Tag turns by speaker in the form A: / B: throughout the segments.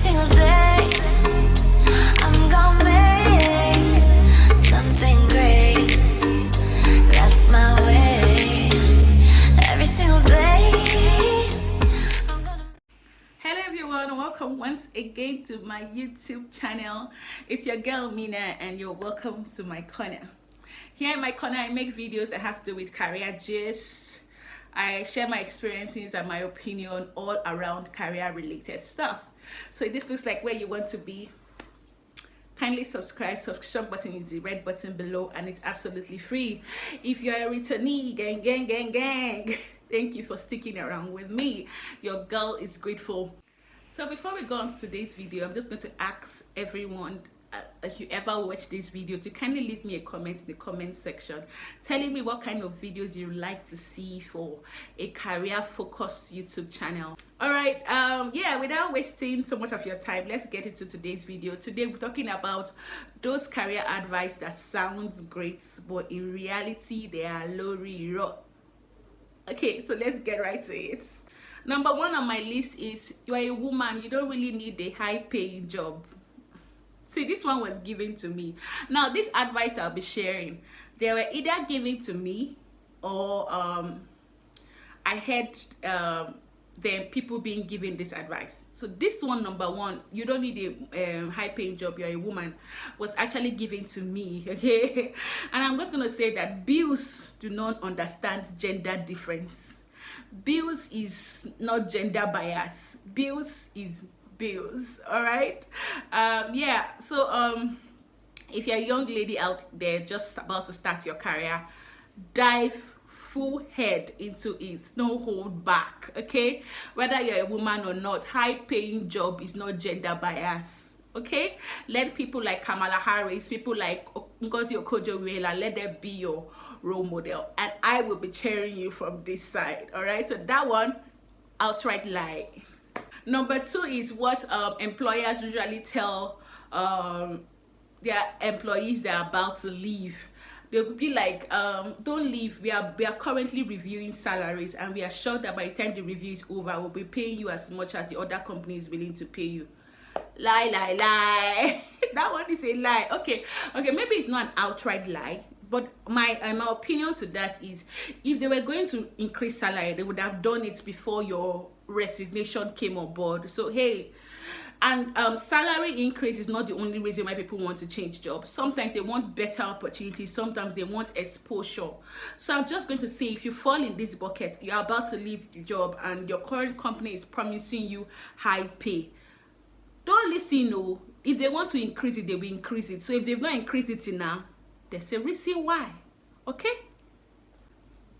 A: single day I'm gonna make something great. That's my way. Every single day I'm gonna...
B: Hello everyone, welcome once again to my YouTube channel. It's your girl Amina and you're welcome to my corner. Here in my corner I make videos that have to do with career gist. I share my experiences and my opinion all around career related stuff. So if this looks like where you want to be, kindly subscribe. Subscription button is the red button below and it's absolutely free. If you're a returnee, gang, thank you for sticking around with me. Your girl is grateful. So before we go on to today's video, I'm just going to ask everyone, if you ever watch this video, to kindly leave me a comment in the comment section telling me what kind of videos you like to see for a career focused YouTube channel. All right, yeah, without wasting so much of your time, let's get into today's video. Today we're talking about those career advice that sounds great but in reality they are low. Okay, so let's get right to it. Number one on my list is, you're a woman, you don't really need a high paying job. See, this one was given to me. Now, this advice I'll be sharing, they were either given to me or I heard them people being given this advice. So this one, number one, you don't need a high-paying job, you're a woman, was actually given to me, okay? And I'm just going to say that bills do not understand gender difference. Bills is not gender bias. Bills is bills. All right. Yeah, so if you're a young lady out there just about to start your career, dive full head into it, no hold back. Okay, whether you're a woman or not, high paying job is not gender bias. Okay, let people like Kamala Harris, people like Ngozi Okonjo-Iweala, let them be your role model, and I will be cheering you from this side. All right, so that one, outright lie. Number two is what employers usually tell their employees they're about to leave. They'll be like, don't leave, we are currently reviewing salaries and we are sure that by the time the review is over, we'll be paying you as much as the other company is willing to pay you. Lie. That one is a lie. Okay, maybe it's not an outright lie, but my opinion to that is, if they were going to increase salary, they would have done it before your resignation came on board. So hey, and salary increase is not the only reason why people want to change jobs. Sometimes they want better opportunities, sometimes they want exposure. So I'm just going to say, if you fall in this bucket, you're about to leave the job and your current company is promising you high pay, don't listen. No, if they want to increase it, they will increase it. So if they've not increased it now, there's a reason why. Okay.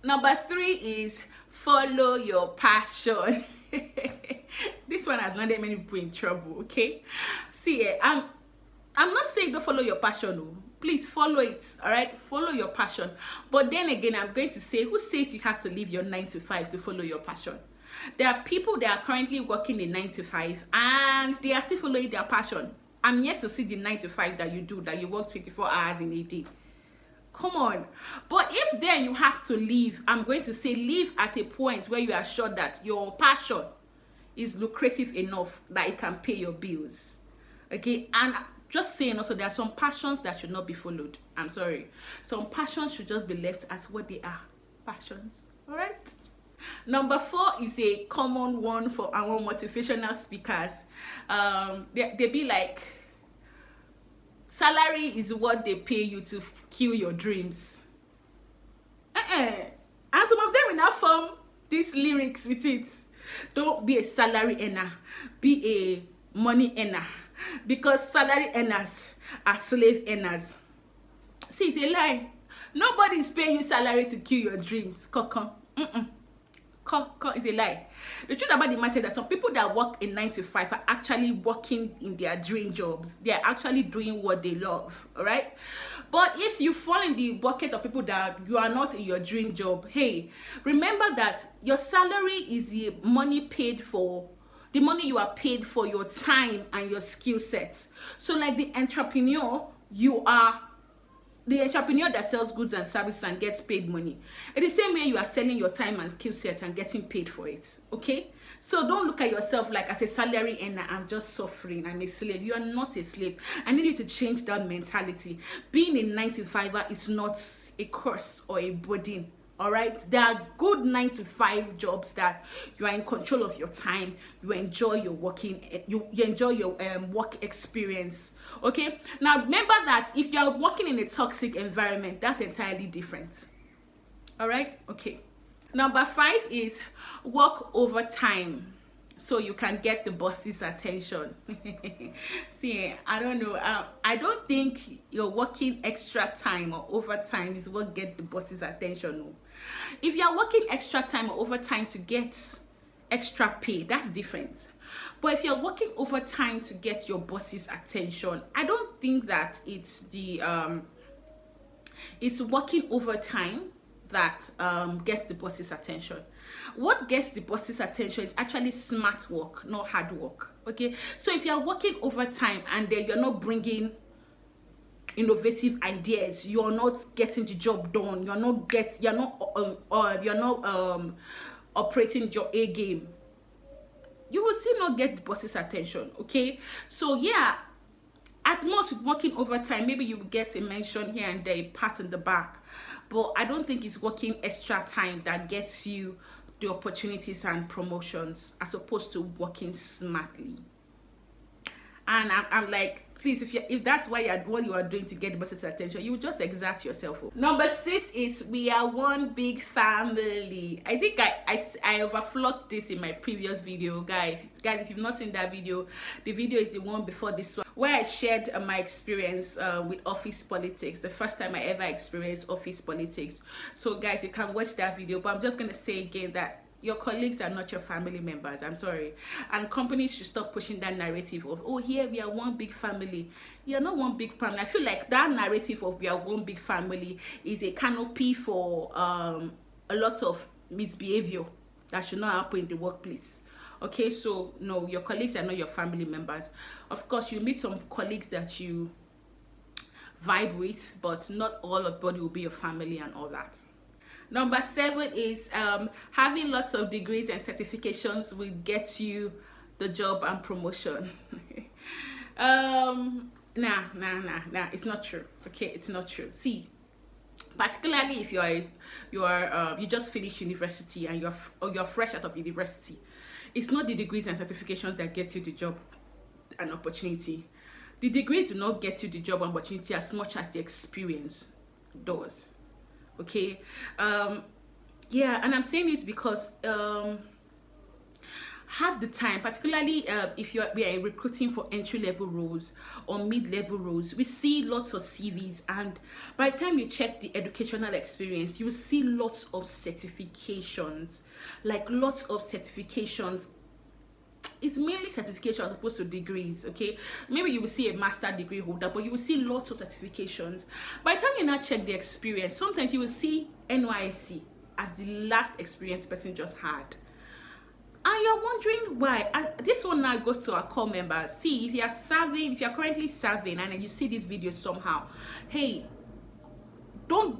B: Number three is follow your passion. This one has landed many people in trouble. Okay, see, I'm not saying don't follow your passion. No, please follow it. All right, follow your passion. But then again, I'm going to say, who says you have to leave your 9 to 5 to follow your passion? There are people that are currently working in 9 to 5 and they are still following their passion. I'm yet to see the 9 to 5 that you do, that you work 24 hours in a day. Come on. But if then you have to leave, I'm going to say leave at a point where you are sure that your passion is lucrative enough that it can pay your bills. Okay, and just saying also, there are some passions that should not be followed. I'm sorry, some passions should just be left as what they are, passions. All right. Number four is a common one for our motivational speakers. They be like, salary is what they pay you to kill your dreams. And some of them will not form these lyrics with it. Don't be a salary earner, be a money earner, because salary earners are slave earners. See, it's a lie. Nobody is paying you salary to kill your dreams. Is a lie. The truth about the matter is that some people that work in 9 to 5 are actually working in their dream jobs. They are actually doing what they love. All right. But if you fall in the bucket of people that you are not in your dream job, hey, remember that your salary is the money paid for, the money you are paid for your time and your skill sets. So like the entrepreneur, you are the entrepreneur that sells goods and services and gets paid money, in the same way you are selling your time and skill set and getting paid for it. Okay, so don't look at yourself like as a salary earner, I'm just suffering, I'm a slave. You are not a slave. I need you to change that mentality. Being a 9-to-5er is not a curse or a burden. All right, there are good 9-to-5 jobs that you are in control of your time, you enjoy your working, you enjoy your work experience. Okay, now remember that if you are working in a toxic environment, that's entirely different. All right, okay. Number 5 is work overtime so you can get the boss's attention. See, I don't know. I don't think your working extra time or overtime is what get the boss's attention. No. If you are working extra time or overtime to get extra pay, that's different. But if you're working overtime to get your boss's attention, I don't think that it's the it's working overtime that gets the boss's attention. What gets the boss's attention is actually smart work, not hard work. Okay, so if you're working overtime and then you're not bringing innovative ideas, you're not getting the job done, you're not operating your A game, you will still not get the boss's attention. Okay, so yeah, at most with working overtime, maybe you will get a mention here and there, a pat in the back, but I don't think it's working extra time that gets you the opportunities and promotions as opposed to working smartly. And I'm like, please, if that's what you are doing to get the boss's attention, you will just exert yourself. Number 6 is we are one big family. I think I overflogged this in my previous video, guys. If you've not seen that video, the video is the one before this one, where I shared my experience with office politics, the first time I ever experienced office politics. So guys, you can watch that video, but I'm just going to say again that your colleagues are not your family members. I'm sorry. And companies should stop pushing that narrative of, oh, here we are one big family. You're not one big family. I feel like that narrative of we are one big family is a canopy for a lot of misbehavior that should not happen in the workplace. Okay, so no, your colleagues are not your family members. Of course, you meet some colleagues that you vibe with, but not all of body will be your family and all that. Number 7 is having lots of degrees and certifications will get you the job and promotion. Nah, it's not true. Okay, it's not true. See, particularly if you just finished university and you're fresh out of university, it's not the degrees and certifications that get you the job and opportunity. The degrees will not get you the job and opportunity as much as the experience does. Okay, yeah, and I'm saying this because half the time, particularly if we are recruiting for entry-level roles or mid-level roles, we see lots of CVs, and by the time you check the educational experience, you will see lots of certifications, like lots of certifications. It's mainly certifications as opposed to degrees. Okay, maybe you will see a master degree holder, but you will see lots of certifications. By the time you now check the experience, sometimes you will see NYSC as the last experience person just had, and you're wondering why. This one now goes to our core members. See, if you're currently serving and you see this video somehow, hey, don't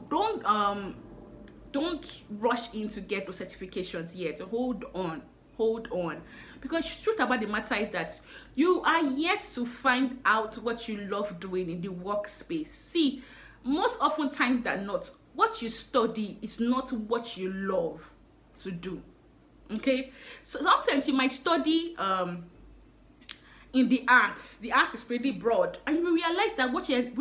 B: rush in to get those certifications yet. Hold on, because the truth about the matter is that you are yet to find out what you love doing in the workspace. See, most often times than not, what you study is not what you love to do. Okay, so sometimes you might study in the arts. The art is pretty broad, and you will realize that what you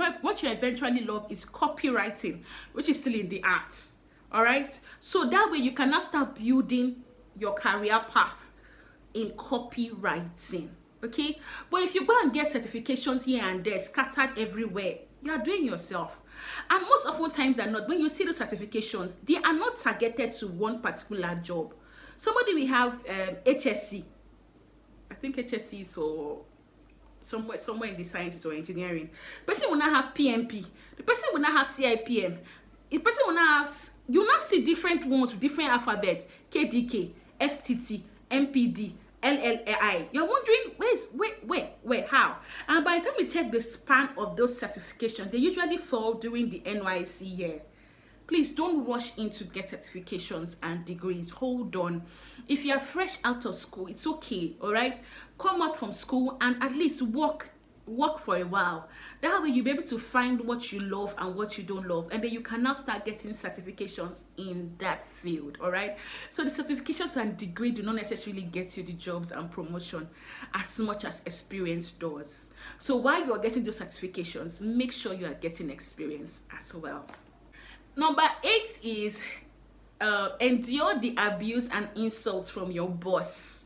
B: eventually love is copywriting, which is still in the arts. All right, so that way you can now start building your career path in copywriting. Okay, but if you go and get certifications here and there scattered everywhere, you are doing yourself. And most often times than not, when you see those certifications, they are not targeted to one particular job. Somebody will have HSC, I think HSC is or somewhere in the sciences or engineering. The person will not have PMP, the person will not have CIPM, the person will not have, you will not see different ones with different alphabets: KDK, FTT, MPD, LLI. You're wondering, where, how? And by the time we check the span of those certifications, they usually fall during the NYC year. Please don't rush in to get certifications and degrees. Hold on. If you are fresh out of school, it's okay, all right? Come out from school and at least work for a while. That way you'll be able to find what you love and what you don't love, and then you can now start getting certifications in that field. All right, so the certifications and degree do not necessarily get you the jobs and promotion as much as experience does. So while you're getting those certifications, make sure you are getting experience as well. Number 8 is endure the abuse and insults from your boss.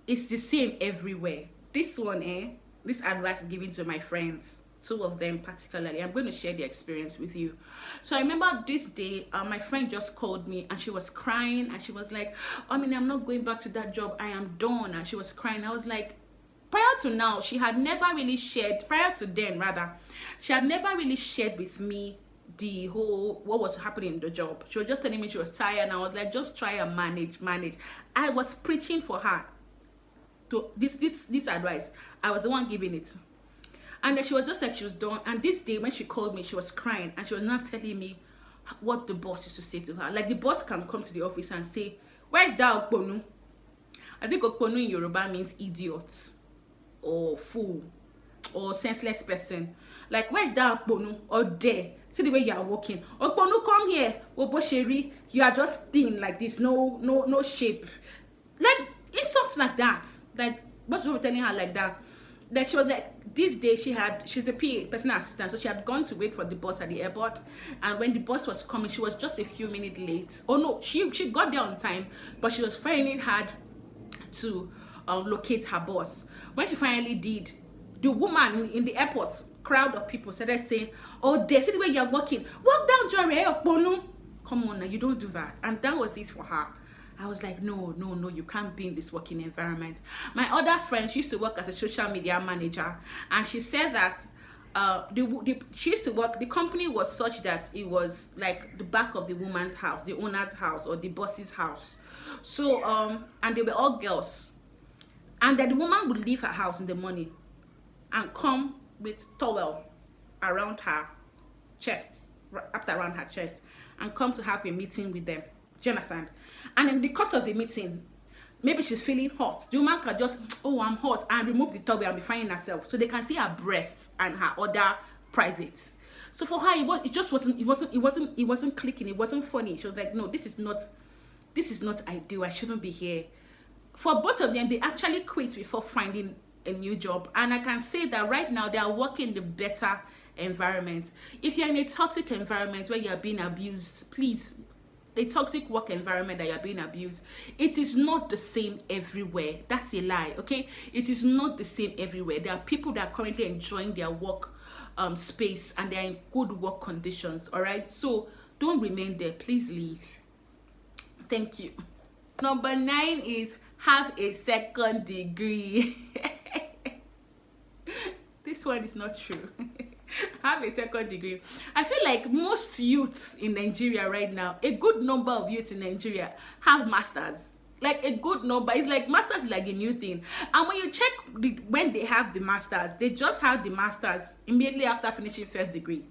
B: It's the same everywhere. This one, this advice is given to my friends, 2 of them particularly. I'm going to share the experience with you. So I remember this day, my friend just called me and she was crying and she was like, I mean, I'm not going back to that job. I am done. And she was crying. I was like, prior to now, she had never really shared, prior to then rather, she had never really shared with me the whole what was happening in the job. She was just telling me she was tired, and I was like, just try and manage. I was preaching for her to this advice. I was the one giving it, and then she was just like she was done. And this day when she called me, she was crying and she was not telling me what the boss used to say to her. Like, the boss can come to the office and say, where's that Okponu? I think Okponu in Yoruba means idiot or fool or senseless person. Like, where's that Okponu? Or there, see the way you are walking. Okponu, come here. Obosheri, you are just thin like this, no shape. Like, insults like that. Like, what we were telling her like that. That she was like, this day she's a PA, personal assistant, so she had gone to wait for the boss at the airport, and when the boss was coming, she was just a few minutes late. Oh no, she got there on time, but she was finding hard to locate her boss. When she finally did, the woman in the airport, crowd of people started saying, oh, they see the way you're walking, walk down Jore Okponu. Come on now, you don't do that. And that was it for her. I was like, no, you can't be in this working environment. My other friend, she used to work as a social media manager, and she said that she used to work, the company was such that it was like the back of the woman's house, the owner's house, or the boss's house. So and they were all girls, and that the woman would leave her house in the morning and come with towel around her chest, wrapped around her chest, and come to have a meeting with them. Do you understand? And in the course of the meeting, maybe she's feeling hot. The woman can just, oh, I'm hot, and remove the towel and be finding herself, so they can see her breasts and her other privates. So for her, it wasn't clicking. It wasn't funny. She was like, no, this is not ideal. I shouldn't be here. For both of them, they actually quit before finding a new job, and I can say that right now they are working in the better environment. If you're in a toxic environment where you're being abused, please, a toxic work environment that you're being abused, it is not the same everywhere. That's a lie. Okay, it is not the same everywhere. There are people that are currently enjoying their work space, and they're in good work conditions. All right, so don't remain there. Please leave. Thank you. Number 9 is have a second degree. This one is not true. Have a second degree. I feel like most youths in Nigeria right now, a good number of youths in Nigeria have masters. Like, a good number. It's like masters is like a new thing. And when you check when they have the masters, they just have the masters immediately after finishing first degree.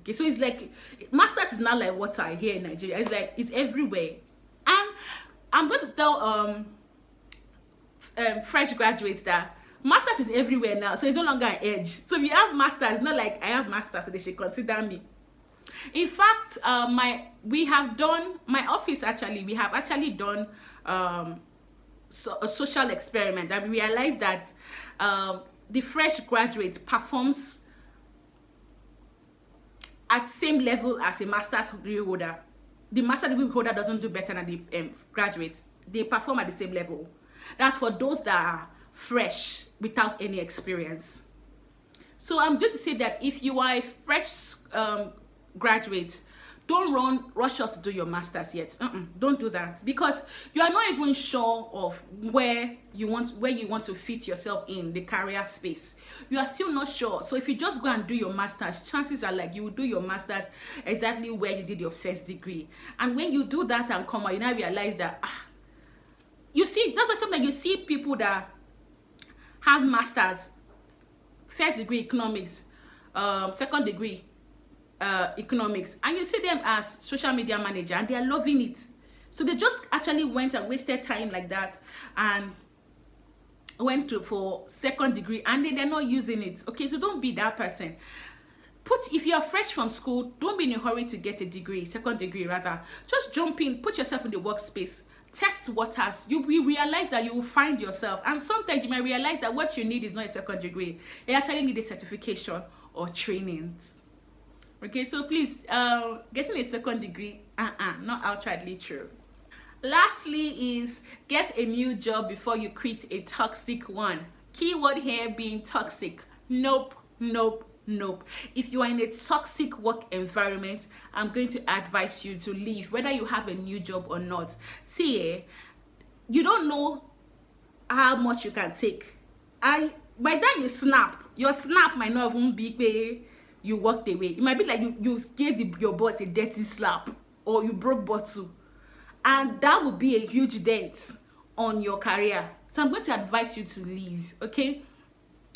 B: Okay, so it's like masters is not like water here in Nigeria. It's like it's everywhere. And I'm going to tell fresh graduates that masters is everywhere now, so it's no longer an edge. So if you have masters, it's not like I have masters, so they should consider me. In fact, we have done a social experiment, and we realized that the fresh graduate performs at same level as a master's degree holder. The master's degree holder doesn't do better than the graduates. They perform at the same level. That's for those that are fresh without any experience. So I'm going to say that if you are a fresh graduate, don't rush out to do your masters yet. Don't do that, because you are not even sure of where you want to fit yourself in the career space. You are still not sure. So if you just go and do your masters, chances are like you will do your masters exactly where you did your first degree. And when you do that and come out, you now realize that You see, that's why sometimes you see people that have masters, first degree economics, second degree economics, and you see them as social media manager and they are loving it. So they just actually went and wasted time like that and went to for second degree, and then they're not using it. Okay, so don't be that person. If you're fresh from school, don't be in a hurry to get a degree, second degree rather. Just jump in, put yourself in the workspace, test waters. You will realize that you will find yourself, and sometimes you might realize that what you need is not a second degree. You actually need a certification or trainings. Okay, so please, getting a second degree, not outrightly true. Lastly is get a new job before you quit a toxic one. Keyword here being toxic. Nope, nope, nope. If you are in a toxic work environment, I'm going to advise you to leave, whether you have a new job or not. See, you don't know how much you can take. By the time you snap, your snap might not even be where you walked away. It might be like you gave your boss a dirty slap, or you broke bottle, and that would be a huge dent on your career. So I'm going to advise you to leave. Okay,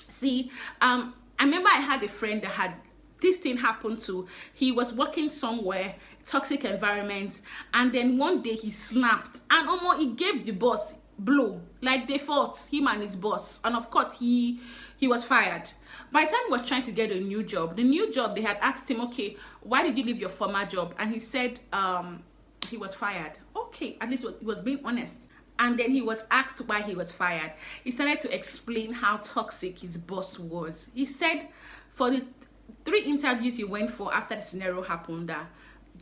B: see, I remember I had a friend that had this thing happen to. He was working somewhere, toxic environment, and then one day he snapped and almost he gave the boss blow. Like they fought, him and his boss, and of course he was fired. By the time he was trying to get a new job, they had asked him, okay, why did you leave your former job? And he said he was fired. Okay, at least he was being honest. And then he was asked why he was fired. He started to explain how toxic his boss was. He said for the 3 interviews he went for after the scenario happened, that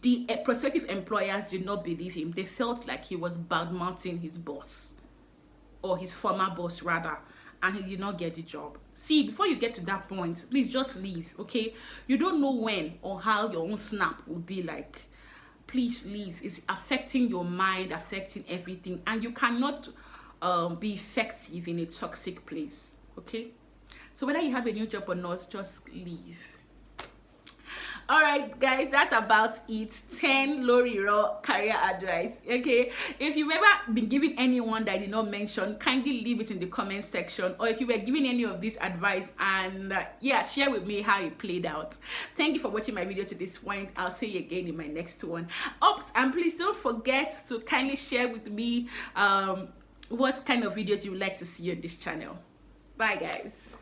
B: the prospective employers did not believe him. They felt like he was bad-mouthing his boss, or his former boss rather, and he did not get the job. See, before you get to that point, please just leave. Okay, you don't know when or how your own snap will be like. Please leave. It's affecting your mind, affecting everything, and you cannot be effective in a toxic place. Okay, so whether you have a new job or not, just leave. All right, guys, that's about it. 10 raw career advice. Okay, if you've ever been given anyone that I did not mention, kindly leave it in the comment section, or if you were given any of this advice, and yeah, share with me how it played out. Thank you for watching my video to this point. I'll see you again in my next one. Oops, and please don't forget to kindly share with me what kind of videos you would like to see on this channel. Bye, guys.